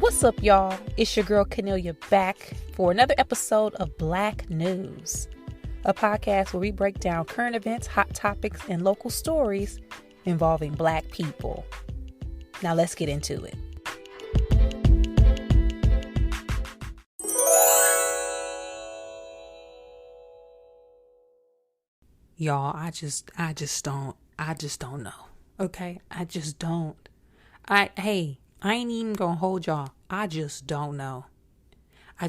What's up, y'all? It's your girl Cornelia back for another episode of Black News, a podcast where we break down current events, hot topics, and local stories involving Black people. Now let's get into it. Y'all, I just don't know. Okay? I just don't. I ain't even gonna hold y'all. I just don't know. I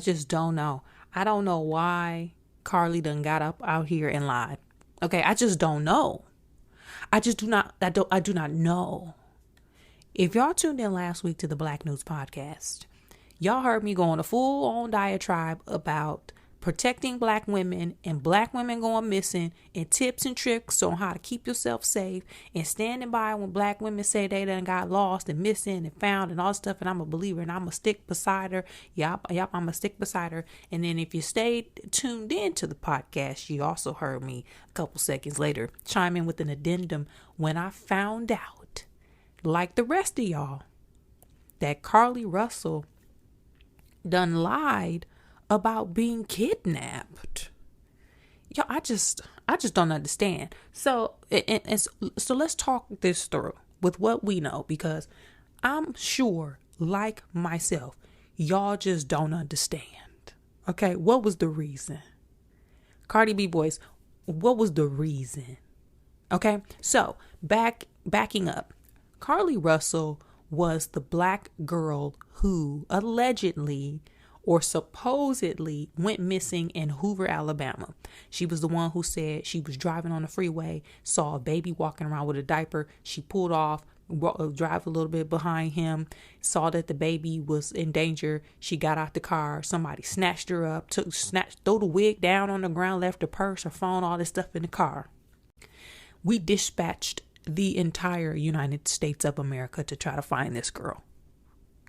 don't know why Carlee done got up out here and lied. Okay, I just don't know. I do not know. If y'all tuned in last week to the Black News podcast, y'all heard me go on a full-on diatribe about protecting Black women and Black women going missing and tips and tricks on how to keep yourself safe and standing by when Black women say they done got lost and missing and found and all this stuff. And I'm a believer and I'm a stick beside her. Yep, I'm a stick beside her. And then if you stayed tuned in to the podcast, you also heard me a couple seconds later chime in with an addendum when I found out, like the rest of y'all, that Carlee Russell done lied about being kidnapped. Yo, I just don't understand. So let's talk this through with what we know, because I'm sure, like myself, y'all just don't understand. Okay, what was the reason? Cardi B boys, what was the reason? Okay, so backing up, Carlee Russell was the Black girl who allegedly or supposedly went missing in Hoover, Alabama. She was the one who said she was driving on the freeway, saw a baby walking around with a diaper. She pulled off, drive a little bit behind him, saw that the baby was in danger. She got out the car. Somebody snatched her up, threw the wig down on the ground, left her purse, her phone, all this stuff in the car. We dispatched the entire United States of America to try to find this girl.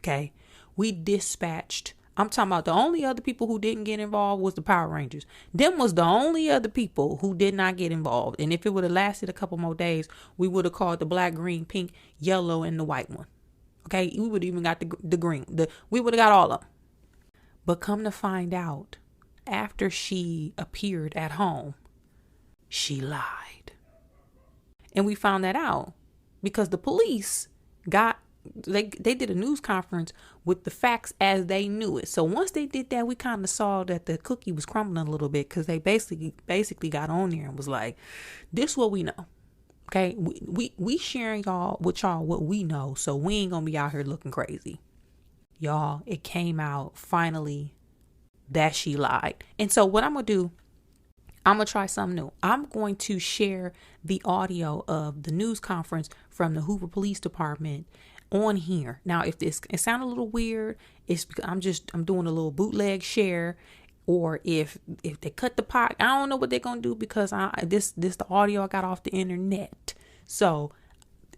Okay? We dispatched, I'm talking about the only other people who didn't get involved was the Power Rangers. Them was the only other people who did not get involved. And if it would have lasted a couple more days, we would have called the black, green, pink, yellow, and the white one. Okay? We would have even got the green. We would have got all of them. But come to find out, after she appeared at home, she lied. And we found that out because the police they did a news conference with the facts as they knew it. So once they did that, we kind of saw that the cookie was crumbling a little bit, because they basically got on there and was like, this is what we know. Okay, we sharing with y'all what we know, so we ain't gonna be out here looking crazy. Y'all, it came out finally that she lied. And so what I'm gonna do, I'm going to try something new. I'm going to share the audio of the news conference from the Hoover Police Department on here. Now, if it sounds a little weird, it's because I'm doing a little bootleg share, or if they cut the pot, I don't know what they're going to do, because this the audio I got off the internet. So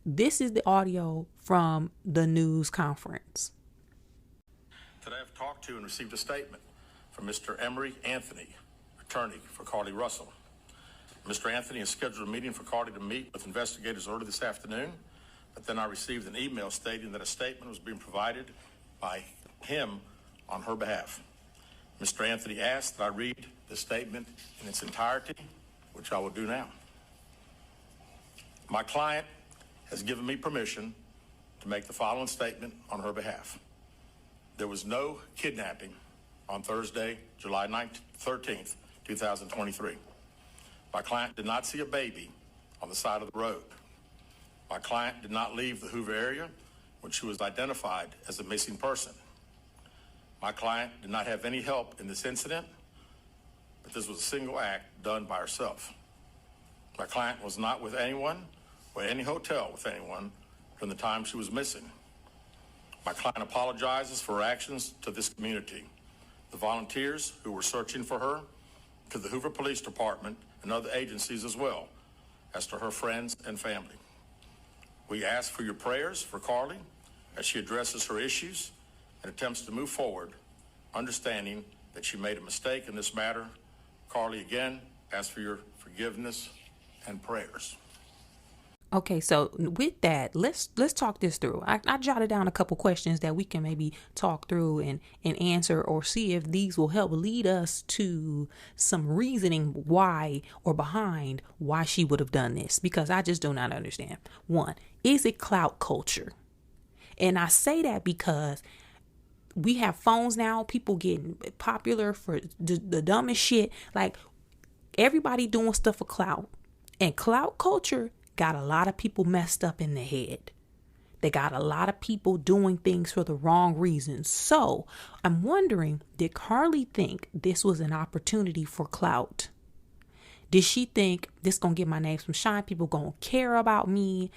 this is the audio from the news conference. Today I've talked to and received a statement from Mr. Emery Anthony, attorney for Carlee Russell. Mr. Anthony has scheduled a meeting for Carlee to meet with investigators early this afternoon, but then I received an email stating that a statement was being provided by him on her behalf. Mr. Anthony asked that I read the statement in its entirety, which I will do now. My client has given me permission to make the following statement on her behalf. There was no kidnapping on Thursday, July 13th, 2023. My client did not see a baby on the side of the road. My client did not leave the Hoover area when she was identified as a missing person. My client did not have any help in this incident, but this was a single act done by herself. My client was not with anyone or at any hotel with anyone from the time she was missing. My client apologizes for her actions to this community, the volunteers who were searching for her, to the Hoover Police Department and other agencies, as well as to her friends and family. We ask for your prayers for Carlee as she addresses her issues and attempts to move forward, understanding that she made a mistake in this matter. Carlee, again, ask for your forgiveness and prayers. Okay, so with that, let's talk this through. I jotted down a couple questions that we can maybe talk through and answer, or see if these will help lead us to some reasoning why or behind why she would have done this, because I just do not understand. One, is it clout culture? And I say that because we have phones now, people getting popular for the dumbest shit. Like, everybody doing stuff for clout, and clout culture got a lot of people messed up in the head. They got a lot of people doing things for the wrong reasons. So I'm wondering, did Carlee think this was an opportunity for clout? Did she think this gonna get my name some shine? People gonna care about me.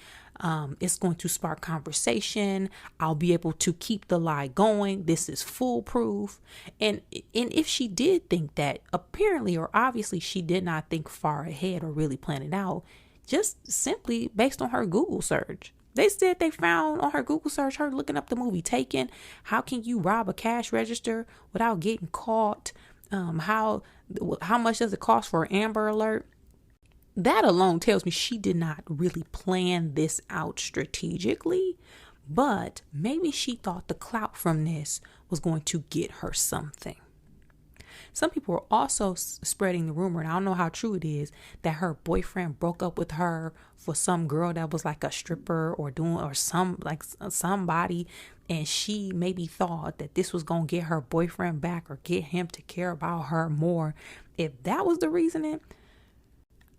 It's going to spark conversation. I'll be able to keep the lie going. This is foolproof. And if she did think that, apparently or obviously she did not think far ahead or really plan it out, just simply based on her Google search. They said they found on her Google search her looking up the movie Taken. How can you rob a cash register without getting caught? How much does it cost for an Amber Alert? That alone tells me she did not really plan this out strategically, but maybe she thought the clout from this was going to get her something. Some people are also spreading the rumor, and I don't know how true it is, that her boyfriend broke up with her for some girl that was like a stripper or somebody, and she maybe thought that this was going to get her boyfriend back or get him to care about her more. If that was the reasoning,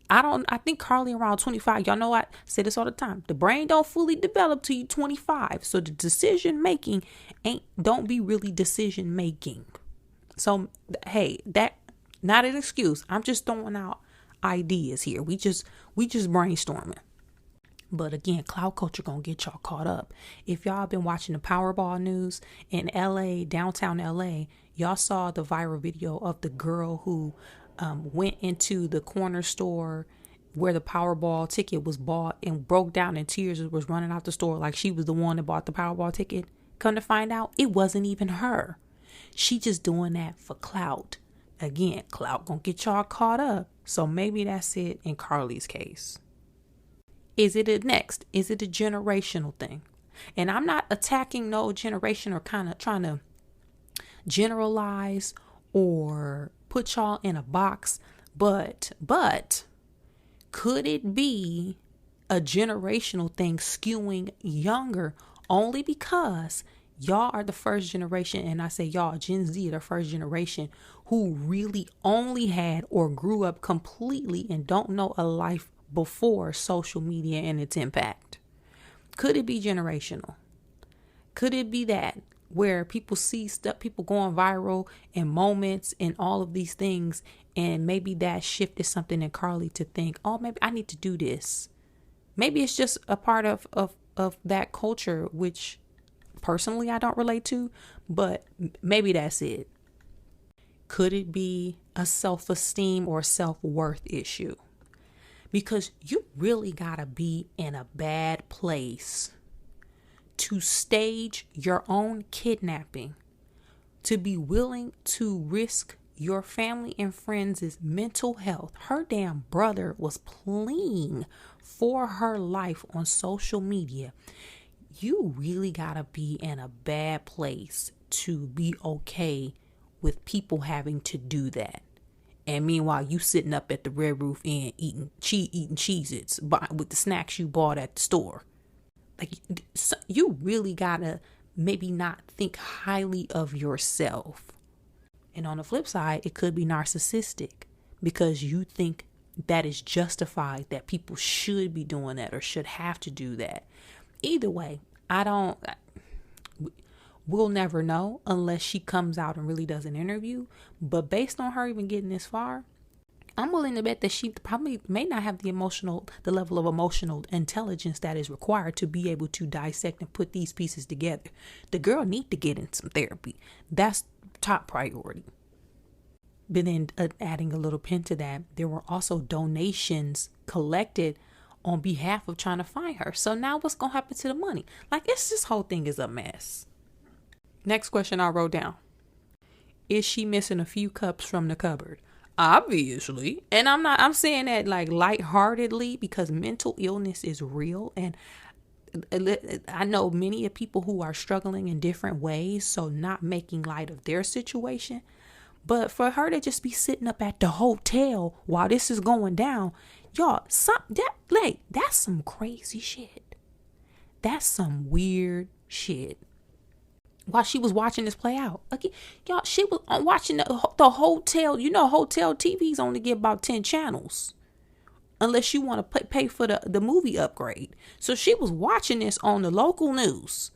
I think Carlee around 25, y'all know I say this all the time. The brain don't fully develop till you 25. So the decision making don't be really decision making. So, hey, that not an excuse. I'm just throwing out ideas here. We just brainstorming. But again, cloud culture gonna get y'all caught up. If y'all been watching the Powerball news in LA, downtown LA, y'all saw the viral video of the girl who went into the corner store where the Powerball ticket was bought and broke down in tears and was running out the store like she was the one that bought the Powerball ticket. Come to find out, it wasn't even her. She just doing that for clout. Again, clout gonna get y'all caught up. So maybe that's it in Carlee's case. Is it a generational thing? And I'm not attacking no generation or kind of trying to generalize or put y'all in a box, but could it be a generational thing skewing younger only because y'all are the first generation, and I say y'all, Gen Z are the first generation who really only had or grew up completely and don't know a life before social media and its impact? Could it be generational? Could it be that where people see stuff, people going viral and moments and all of these things, and maybe that shifted something in Carlee to think, oh, maybe I need to do this. Maybe it's just a part of that culture, which personally I don't relate to, but maybe that's it. Could it be a self-esteem or self-worth issue? Because you really gotta be in a bad place to stage your own kidnapping, to be willing to risk your family and friends' mental health. Her damn brother was pleading for her life on social media. You really gotta be in a bad place to be okay with people having to do that. And meanwhile, you sitting up at the Red Roof Inn eating Cheez-Its with the snacks you bought at the store. Like, you really gotta maybe not think highly of yourself. And on the flip side, it could be narcissistic because you think that is justified, that people should be doing that or should have to do that. Either way, we'll never know unless she comes out and really does an interview. But based on her even getting this far, I'm willing to bet that she probably may not have the level of emotional intelligence that is required to be able to dissect and put these pieces together. The girl need to get in some therapy. That's top priority. But then adding a little pin to that, there were also donations collected on behalf of trying to find her. So now what's going to happen to the money? Like, this whole thing is a mess. Next question I wrote down. Is she missing a few cups from the cupboard? Obviously. And I'm saying that like lightheartedly because mental illness is real. And I know many of people who are struggling in different ways. So not making light of their situation. But for her to just be sitting up at the hotel while this is going down, y'all, that's some crazy shit. That's some weird shit. While she was watching this play out, okay, y'all, she was watching the hotel. You know, hotel TVs only get about 10 channels, unless you want to pay for the movie upgrade. So she was watching this on the local news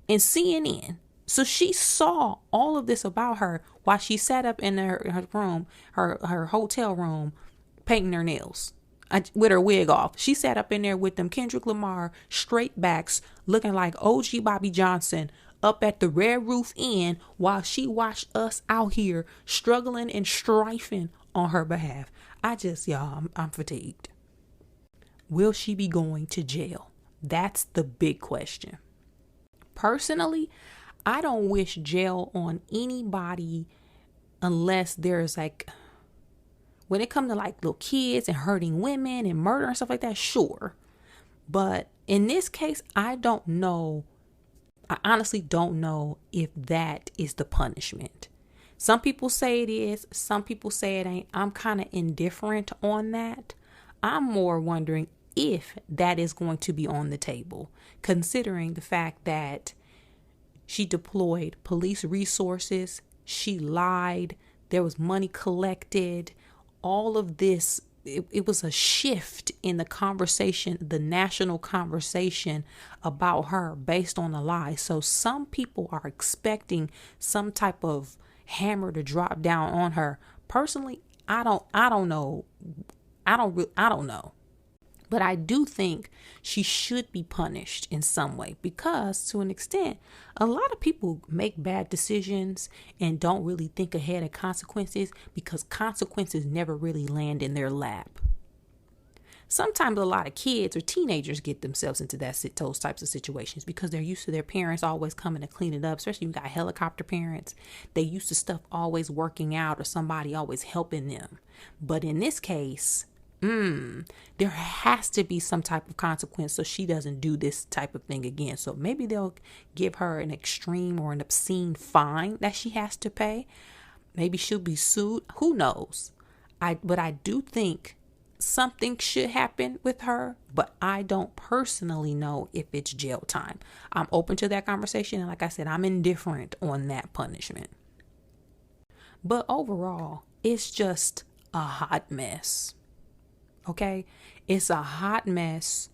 and CNN. So she saw all of this about her while she sat up in her room, her hotel room, painting her nails with her wig off. She sat up in there with them Kendrick Lamar straight backs, looking like OG Bobby Johnson, up at the Red Roof Inn while she watched us out here struggling and strifing on her behalf. I'm fatigued. Will she be going to jail? That's the big question. Personally, I don't wish jail on anybody unless there's like, when it comes to like little kids and hurting women and murder and stuff like that, sure. But in this case, I honestly don't know if that is the punishment. Some people say it is. Some people say it ain't. I'm kind of indifferent on that. I'm more wondering if that is going to be on the table, considering the fact that she deployed police resources. She lied. There was money collected. All of this, it was a shift in the conversation, the national conversation about her based on a lie. So some people are expecting some type of hammer to drop down on her. Personally, I don't know. I don't know. But I do think she should be punished in some way because, to an extent, a lot of people make bad decisions and don't really think ahead of consequences because consequences never really land in their lap. Sometimes a lot of kids or teenagers get themselves into those types of situations because they're used to their parents always coming to clean it up, especially you got helicopter parents. They used to stuff always working out or somebody always helping them. But in this case, there has to be some type of consequence so she doesn't do this type of thing again. So maybe they'll give her an extreme or an obscene fine that she has to pay. Maybe she'll be sued. Who knows? But I do think something should happen with her, but I don't personally know if it's jail time. I'm open to that conversation. And like I said, I'm indifferent on that punishment. But overall, it's just a hot mess. Okay, it's a hot mess.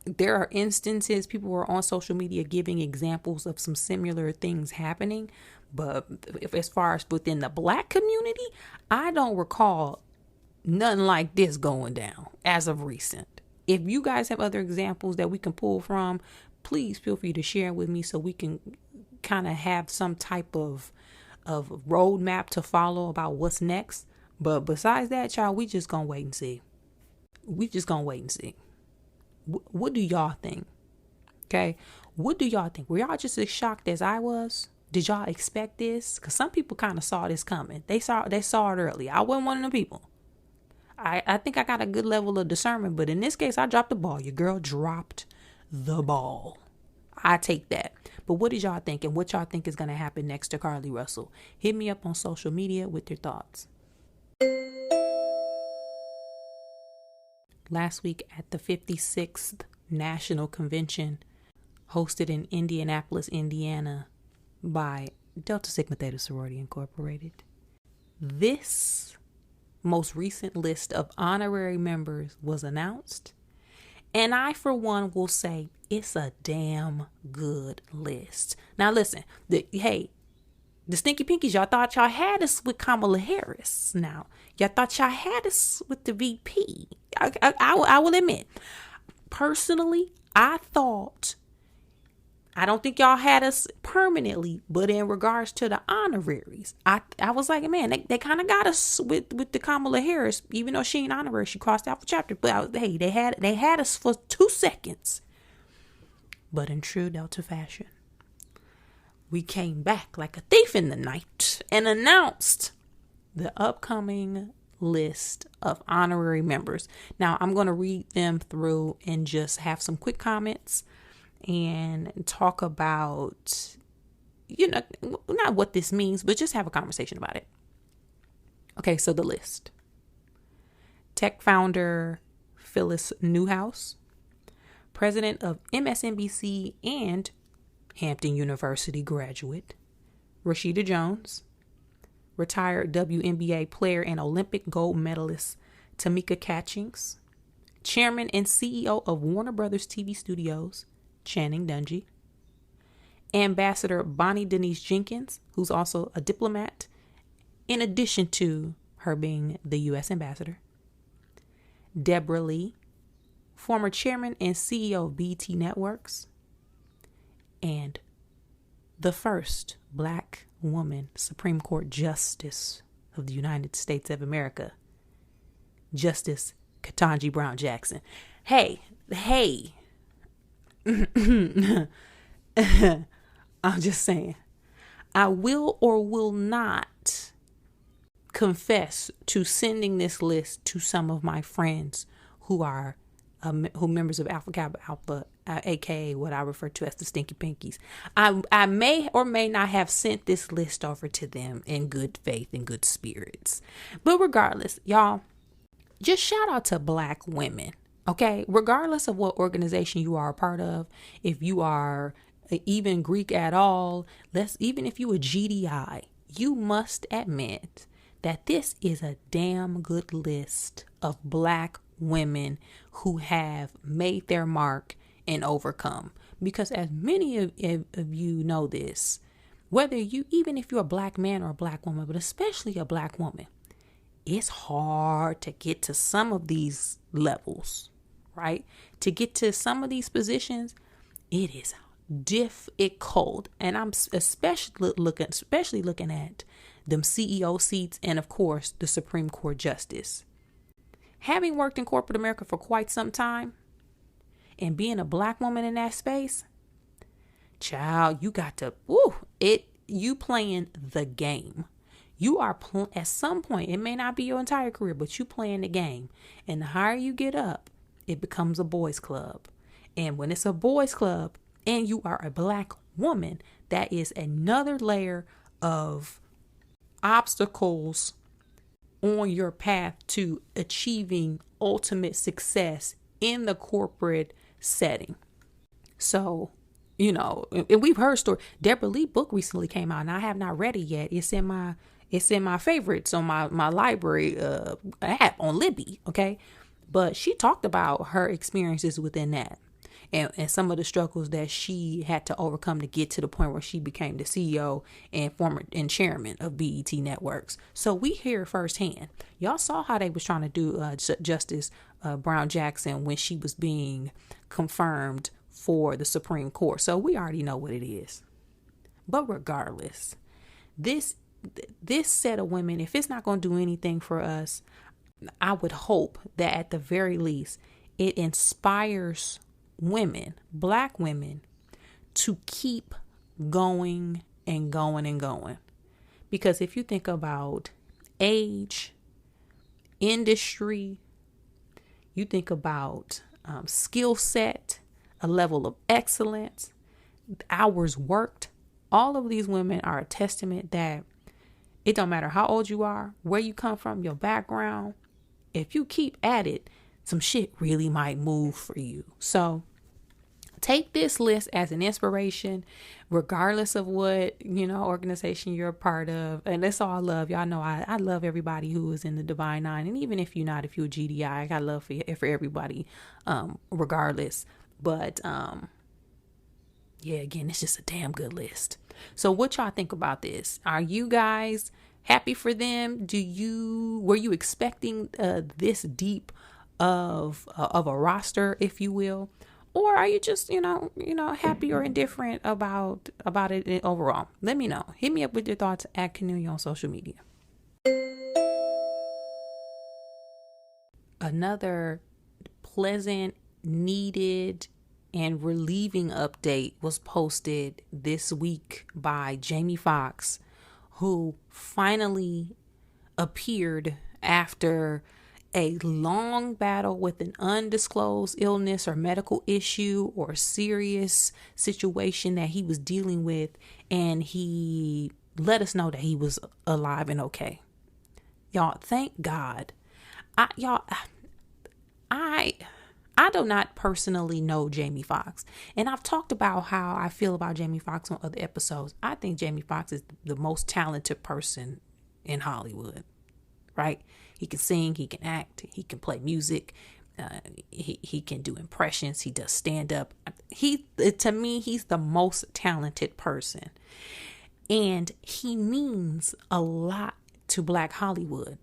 There are instances, people were on social media giving examples of some similar things happening. But as far as within the Black community, I don't recall nothing like this going down as of recent. If you guys have other examples that we can pull from, please feel free to share with me so we can kind of have some type of roadmap to follow about what's next. But besides that, y'all, we just gonna wait and see. What do y'all think? Okay. What do y'all think? Were y'all just as shocked as I was? Did y'all expect this? Because some people kind of saw this coming. They saw it early. I wasn't one of them people. I think I got a good level of discernment, but in this case, I dropped the ball. Your girl dropped the ball. I take that. But what did y'all think? And what y'all think is going to happen next to Carlee Russell? Hit me up on social media with your thoughts. Last week at the 56th National Convention hosted in Indianapolis, Indiana by Delta Sigma Theta Sorority Incorporated. This most recent list of honorary members was announced. And I, for one, will say it's a damn good list. Now, listen, the Stinky Pinkies, y'all thought y'all had us with Kamala Harris. Now, y'all thought y'all had us with the VP. I will admit, personally, I don't think y'all had us permanently, but in regards to the honoraries, I was like, man, they kind of got us with the Kamala Harris, even though she ain't honorary, she crossed out for chapter. But they had us for 2 seconds. But in true Delta fashion, we came back like a thief in the night and announced the upcoming list of honorary members. Now, I'm going to read them through and just have some quick comments and talk about, not what this means, but just have a conversation about it. Okay, so the list. Tech founder Phyllis Newhouse, president of MSNBC and Hampton University graduate Rashida Jones, retired WNBA player and Olympic gold medalist Tamika Catchings, chairman and CEO of Warner Brothers TV Studios Channing Dungey, Ambassador Bonnie Denise Jenkins, who's also a diplomat, in addition to her being the U.S. ambassador, Deborah Lee, former chairman and CEO of BT Networks, and the first Black woman Supreme Court Justice of the United States of America, Justice Ketanji Brown Jackson. Hey, I'm just saying, I will or will not confess to sending this list to some of my friends who are who members of Alpha Kappa Alpha, aka what I refer to as the Stinky Pinkies. I may or may not have sent this list over to them in good faith and good spirits. But regardless, y'all, just shout out to Black women, okay? Regardless of what organization you are a part of, if you are even Greek at all, even if you a GDI, you must admit that this is a damn good list of Black women who have made their mark and overcome. Because as many of you know this, whether even if you're a Black man or a Black woman, but especially a Black woman, it's hard to get to some of these levels, right? To get to some of these positions, it is difficult. And I'm especially looking at them CEO seats and, of course, the Supreme Court Justice. Having worked in corporate America for quite some time and being a Black woman in that space, child, you got to, you playing the game. You are, at some point, it may not be your entire career, but you playing the game. And the higher you get up, it becomes a boys club. And when it's a boys club and you are a Black woman, that is another layer of obstacles on your path to achieving ultimate success in the corporate setting. So, and we've heard story. Deborah Lee book recently came out and I have not read it yet. It's in my favorites on my library app on Libby. Okay. But she talked about her experiences within that and some of the struggles that she had to overcome to get to the point where she became the CEO and chairman of BET Networks. So we hear firsthand. Y'all saw how they was trying to do Justice Brown Jackson when she was being confirmed for the Supreme Court. So we already know what it is. But regardless, this set of women, if it's not going to do anything for us, I would hope that at the very least it inspires women, Black women, to keep going and going and going. Because if you think about age, industry, you think about skill set, a level of excellence, hours worked, all of these women are a testament that it don't matter how old you are, where you come from, your background, if you keep at it, some shit really might move for you. So take this list as an inspiration, regardless of what, organization you're a part of. And that's all I love. Y'all know I love everybody who is in the Divine Nine. And even if you're a GDI, I got love for everybody, regardless. But, again, it's just a damn good list. So what y'all think about this? Are you guys happy for them? Were you expecting this deep of a roster, if you will? Or are you just, happy or indifferent about it overall? Let me know. Hit me up with your thoughts at Cornelia on social media. Another pleasant, needed, and relieving update was posted this week by Jamie Foxx, who finally appeared after a long battle with an undisclosed illness or medical issue or serious situation that he was dealing with, and he let us know that he was alive and okay. Y'all, thank God. I do not personally know Jamie Foxx, and I've talked about how I feel about Jamie Foxx on other episodes. I think Jamie Foxx is the most talented person in Hollywood, right? He can sing, he can act, he can play music, he can do impressions, he does stand up. To me, he's the most talented person, and he means a lot to Black Hollywood.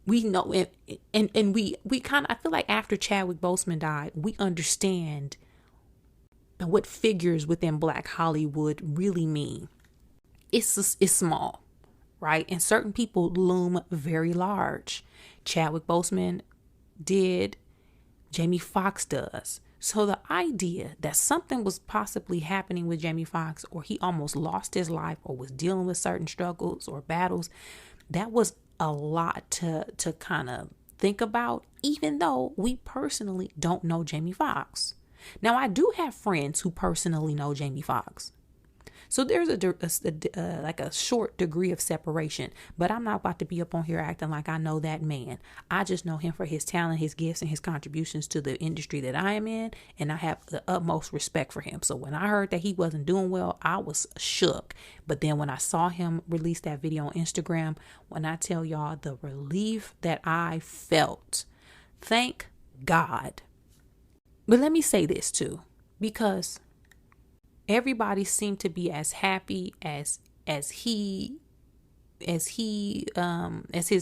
We know it, and we kind of, I feel like after Chadwick Boseman died, we understand what figures within Black Hollywood really mean. It's small, right? And certain people loom very large. Chadwick Boseman did, Jamie Foxx does. So the idea that something was possibly happening with Jamie Foxx, or he almost lost his life, or was dealing with certain struggles or battles, that was a lot to kind of think about, even though we personally don't know Jamie Foxx. Now, I do have friends who personally know Jamie Foxx. So there's like a short degree of separation, but I'm not about to be up on here acting like I know that man. I just know him for his talent, his gifts, and his contributions to the industry that I am in, and I have the utmost respect for him. So when I heard that he wasn't doing well, I was shook. But then when I saw him release that video on Instagram, when I tell y'all the relief that I felt, thank God. But let me say this too, because everybody seemed to be as happy as his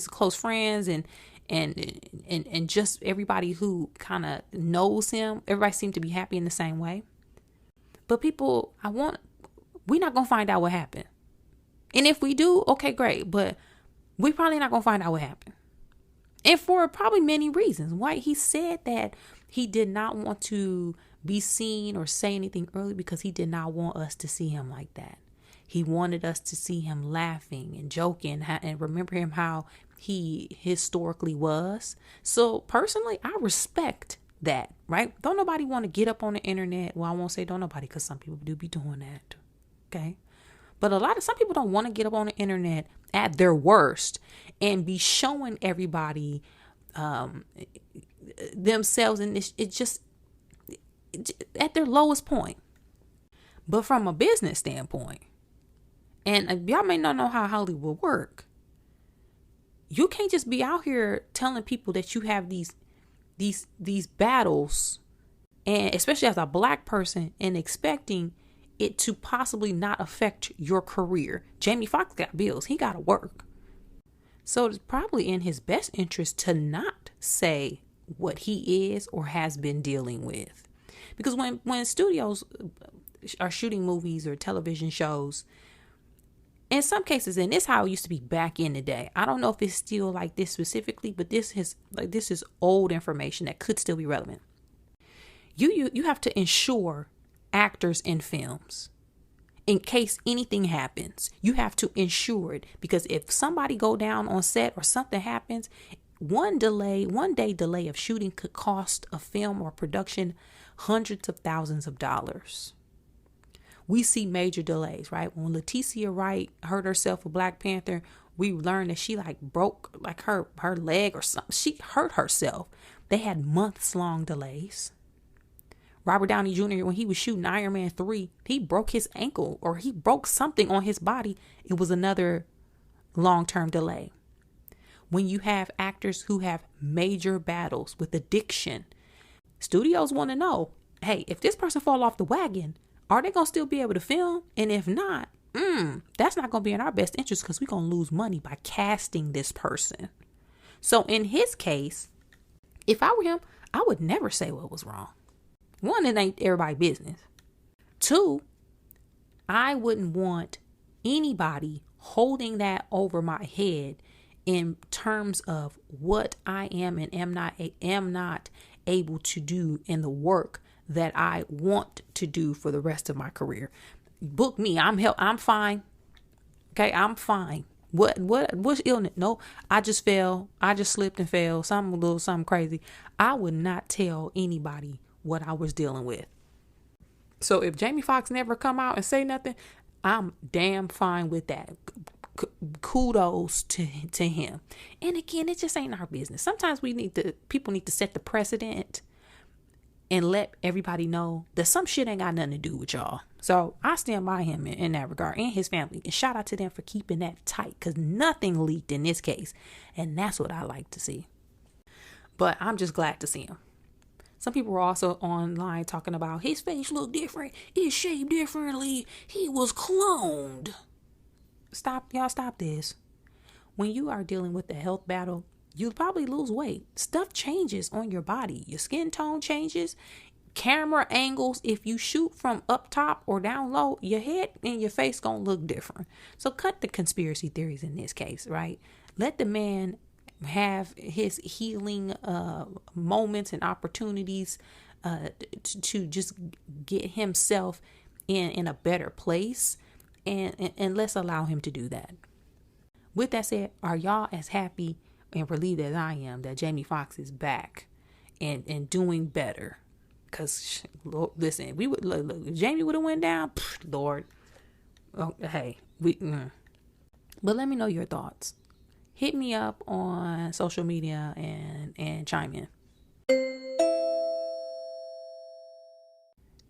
close friends and just everybody who kind of knows him. Everybody seemed to be happy in the same way. But people, we're not gonna find out what happened. And if we do, okay, great. But we probably not gonna find out what happened. And for probably many reasons. Why he said that he did not want to be seen or say anything early because he did not want us to see him like that. He wanted us to see him laughing and joking and remember him how he historically was. So personally, I respect that, right? Don't nobody want to get up on the internet. Well, I won't say don't nobody, because some people do be doing that. Okay. But some people don't want to get up on the internet at their worst and be showing everybody themselves, and it just at their lowest point. But from a business standpoint, and y'all may not know how Hollywood work, you can't just be out here telling people that you have these battles, and especially as a Black person, and expecting it to possibly not affect your career. Jamie Foxx got bills. He got to work. So it's probably in his best interest to not say what he is or has been dealing with. Because when studios are shooting movies or television shows, in some cases, and this is how it used to be back in the day. I don't know if it's still like this specifically, but this is old information that could still be relevant. You have to insure actors in films. In case anything happens, you have to insure it, because if somebody go down on set or something happens, one day delay of shooting could cost a film or production hundreds of thousands of dollars. We see major delays, right? When Leticia Wright hurt herself with Black Panther, we learned that she broke her leg or something. She hurt herself. They had months long delays. Robert Downey Jr., when he was shooting Iron Man 3, he broke his ankle or he broke something on his body. It was another long-term delay. When you have actors who have major battles with addiction, studios want to know, hey, if this person fall off the wagon, are they going to still be able to film? And if not, that's not going to be in our best interest, because we're going to lose money by casting this person. So in his case, if I were him, I would never say what was wrong. One, it ain't everybody's business. Two, I wouldn't want anybody holding that over my head in terms of what I am and am not able to do in the work that I want to do for the rest of my career. Book me. I'm fine. Okay, I'm fine. What's illness? No, I just fell. I just slipped and fell. Something crazy. I would not tell anybody what I was dealing with. So if Jamie Foxx never come out and say nothing, I'm damn fine with that. Kudos to him. And again, it just ain't our business. Sometimes people need to set the precedent and let everybody know that some shit ain't got nothing to do with y'all. So I stand by him in that regard, and his family. And shout out to them for keeping that tight, because nothing leaked in this case. And that's what I like to see. But I'm just glad to see him. Some people were also online talking about his face looked different. It's shaped differently. He was cloned. Stop this. When you are dealing with a health battle, you'll probably lose weight. Stuff changes on your body. Your skin tone changes. Camera angles, if you shoot from up top or down low, your head and your face gonna look different. So cut the conspiracy theories in this case, right? Let the man have his healing moments and opportunities to just get himself in a better place, and let's allow him to do that. With that said, are y'all as happy and relieved as I am that Jamie Foxx is back and doing better? Because listen, we would look, if Jamie would have went down, Lord, hey, but let me know your thoughts. Hit me up on social media and chime in.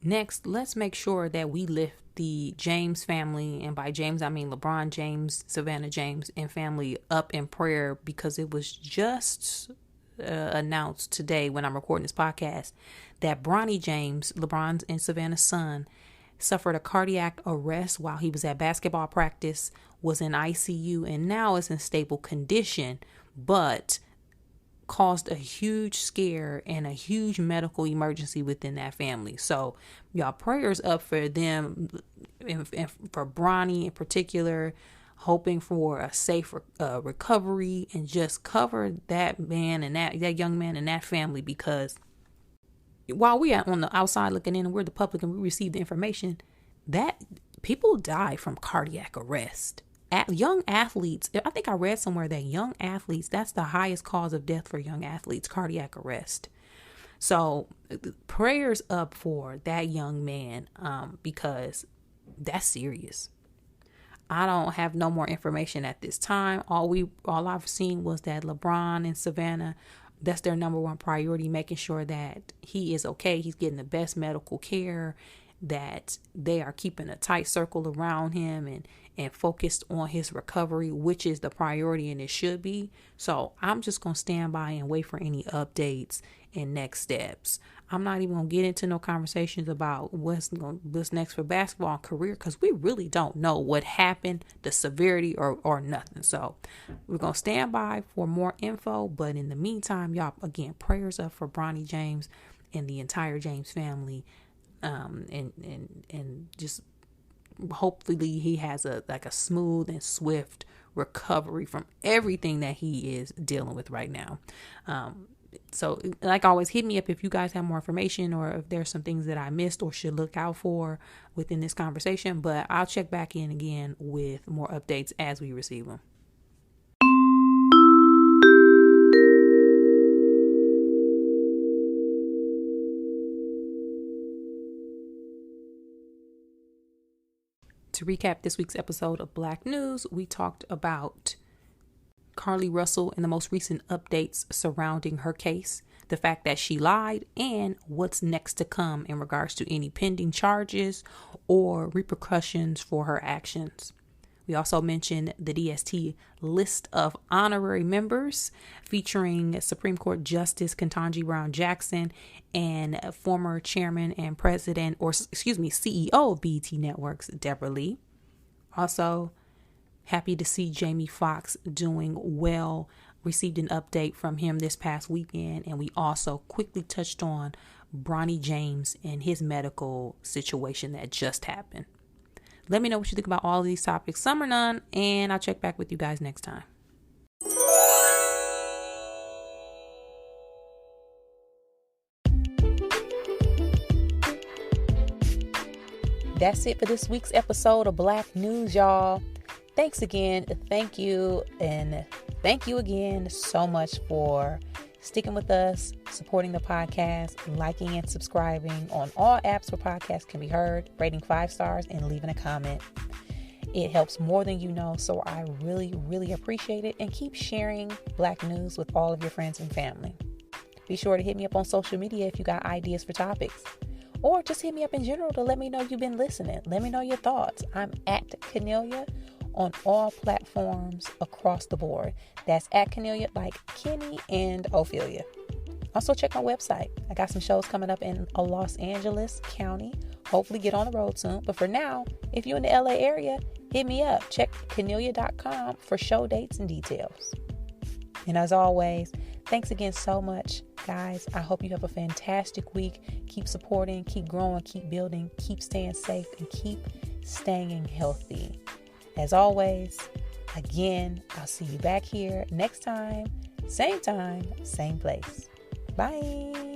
Next, let's make sure that we lift the James family, and by James I mean LeBron James, Savannah James, and family, up in prayer, because it was just announced today when I'm recording this podcast that Bronny James, LeBron's and Savannah's son, suffered a cardiac arrest while he was at basketball practice, was in ICU, and now is in stable condition, but caused a huge scare and a huge medical emergency within that family. So y'all, prayers up for them, and for Bronny in particular, hoping for a safe recovery, and just cover that man and that young man and that family, because while we are on the outside looking in and we're the public and we receive the information, that people die from cardiac arrest. Young athletes, I think I read somewhere that young athletes, that's the highest cause of death for young athletes, cardiac arrest. So prayers up for that young man, because that's serious. I don't have no more information at this time. All I've seen was that LeBron and Savannah, that's their number one priority, making sure that he is okay. He's getting the best medical care, that they are keeping a tight circle around him and focused on his recovery, which is the priority, and it should be. So I'm just going to stand by and wait for any updates and next steps. I'm not even going to get into no conversations about what's next for basketball career, because we really don't know what happened, the severity or nothing. So we're going to stand by for more info. But in the meantime, y'all, again, prayers up for Bronny James and the entire James family. And just hopefully he has a smooth and swift recovery from everything that he is dealing with right now. So like always, hit me up if you guys have more information, or if there's some things that I missed or should look out for within this conversation. But I'll check back in again with more updates as we receive them. To recap this week's episode of Black News, we talked about Carlee Russell and the most recent updates surrounding her case, the fact that she lied, and what's next to come in regards to any pending charges or repercussions for her actions. We also mentioned the DST list of honorary members, featuring Supreme Court Justice Ketanji Brown Jackson and former chairman and president, CEO of BET Networks, Deborah Lee. Also, happy to see Jamie Foxx doing well. Received an update from him this past weekend, and we also quickly touched on Bronny James and his medical situation that just happened. Let me know what you think about all of these topics, some or none, and I'll check back with you guys next time. That's it for this week's episode of Black News, y'all. Thanks again. Thank you. And thank you again so much for sticking with us, supporting the podcast, liking and subscribing on all apps where podcasts can be heard, rating 5 stars, and leaving a comment. It helps more than you know, so I really, really appreciate it. And keep sharing Black news with all of your friends and family. Be sure to hit me up on social media if you got ideas for topics. Or just hit me up in general to let me know you've been listening. Let me know your thoughts. I'm at Cornelia on all platforms across the board. That's at Cornelia, like Kenny and Ophelia. Also check my website. I got some shows coming up in Los Angeles County. Hopefully get on the road soon. But for now, if you're in the LA area, hit me up. Check Cornelia.com for show dates and details. And as always, thanks again so much, guys. I hope you have a fantastic week. Keep supporting, keep growing, keep building, keep staying safe, and keep staying healthy. As always, again, I'll see you back here next time, same time, same place. Bye.